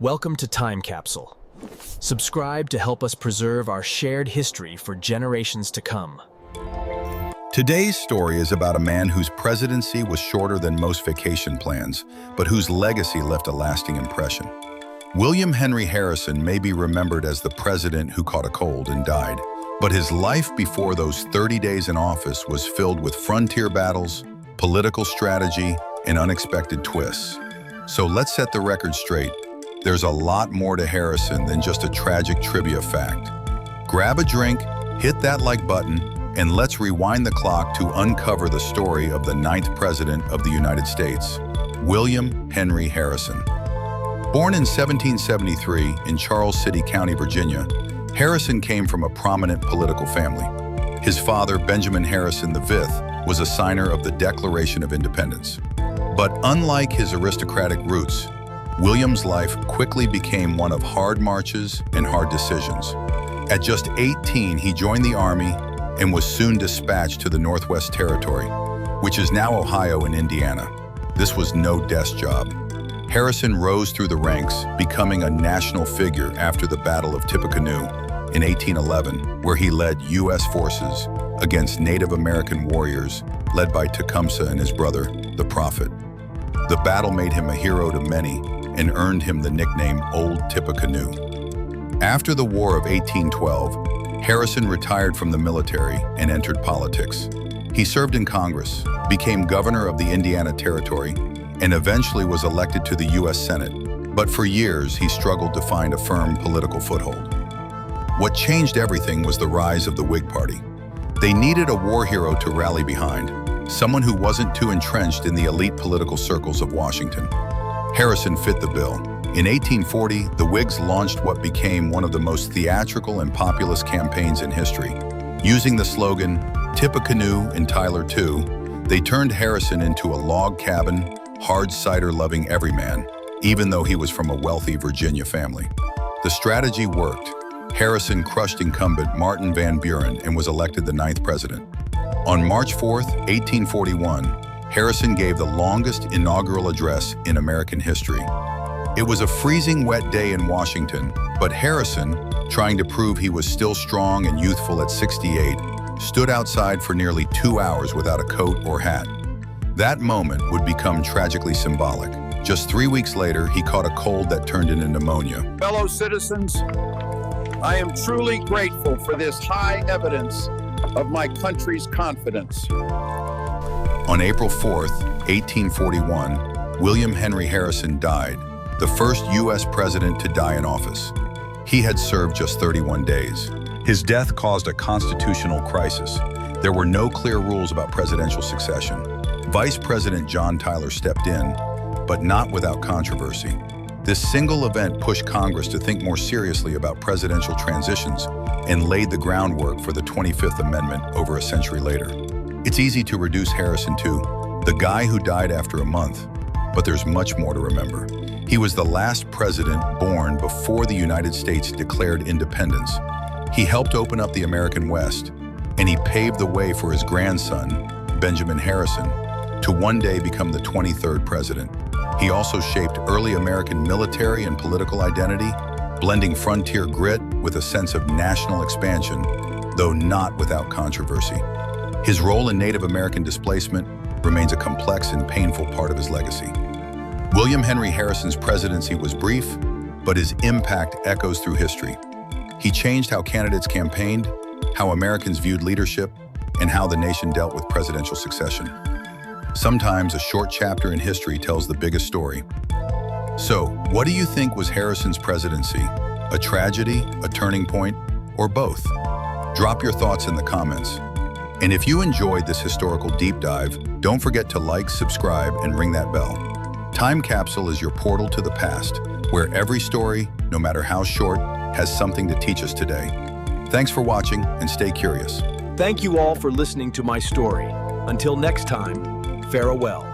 Welcome to Time Capsule. Subscribe to help us preserve our shared history for generations to come. Today's story is about a man whose presidency was shorter than most vacation plans, but whose legacy left a lasting impression. William Henry Harrison may be remembered as the president who caught a cold and died, but his life before those 30 days in office was filled with frontier battles, political strategy, and unexpected twists. So let's set the record straight. There's a lot more to Harrison than just a tragic trivia fact. Grab a drink, hit that like button, and let's rewind the clock to uncover the story of the 9th President of the United States, William Henry Harrison. Born in 1773 in Charles City County, Virginia, Harrison came from a prominent political family. His father, Benjamin Harrison V, was a signer of the Declaration of Independence. But unlike his aristocratic roots, William's life quickly became one of hard marches and hard decisions. At just 18, he joined the Army and was soon dispatched to the Northwest Territory, which is now Ohio and Indiana. This was no desk job. Harrison rose through the ranks, becoming a national figure after the Battle of Tippecanoe in 1811, where he led U.S. forces against Native American warriors led by Tecumseh and his brother, the Prophet. The battle made him a hero to many and earned him the nickname Old Tippecanoe. After the War of 1812, Harrison retired from the military and entered politics. He served in Congress, became governor of the Indiana Territory, and eventually was elected to the U.S. Senate. But for years, he struggled to find a firm political foothold. What changed everything was the rise of the Whig Party. They needed a war hero to rally behind, someone who wasn't too entrenched in the elite political circles of Washington. Harrison fit the bill. In 1840, the Whigs launched what became one of the most theatrical and populist campaigns in history. Using the slogan, "Tippecanoe and Tyler too," they turned Harrison into a log cabin, hard cider-loving everyman, even though he was from a wealthy Virginia family. The strategy worked. Harrison crushed incumbent Martin Van Buren and was elected the 9th president. On March 4, 1841, Harrison gave the longest inaugural address in American history. It was a freezing wet day in Washington, but Harrison, trying to prove he was still strong and youthful at 68, stood outside for nearly 2 hours without a coat or hat. That moment would become tragically symbolic. Just 3 weeks later, he caught a cold that turned into pneumonia. Fellow citizens, I am truly grateful for this high evidence of my country's confidence. On April 4, 1841, William Henry Harrison died, the first U.S. president to die in office. He had served just 31 days. His death caused a constitutional crisis. There were no clear rules about presidential succession. Vice President John Tyler stepped in, but not without controversy. This single event pushed Congress to think more seriously about presidential transitions and laid the groundwork for the 25th Amendment over a century later. It's easy to reduce Harrison to the guy who died after a month, but there's much more to remember. He was the last president born before the United States declared independence. He helped open up the American West, and he paved the way for his grandson, Benjamin Harrison, to one day become the 23rd president. He also shaped early American military and political identity, blending frontier grit with a sense of national expansion, though not without controversy. His role in Native American displacement remains a complex and painful part of his legacy. William Henry Harrison's presidency was brief, but his impact echoes through history. He changed how candidates campaigned, how Americans viewed leadership, and how the nation dealt with presidential succession. Sometimes a short chapter in history tells the biggest story. So, what do you think was Harrison's presidency? A tragedy, a turning point, or both? Drop your thoughts in the comments. And if you enjoyed this historical deep dive, don't forget to like, subscribe, and ring that bell. Time Capsule is your portal to the past, where every story, no matter how short, has something to teach us today. Thanks for watching, and stay curious. Thank you all for listening to my story. Until next time, farewell.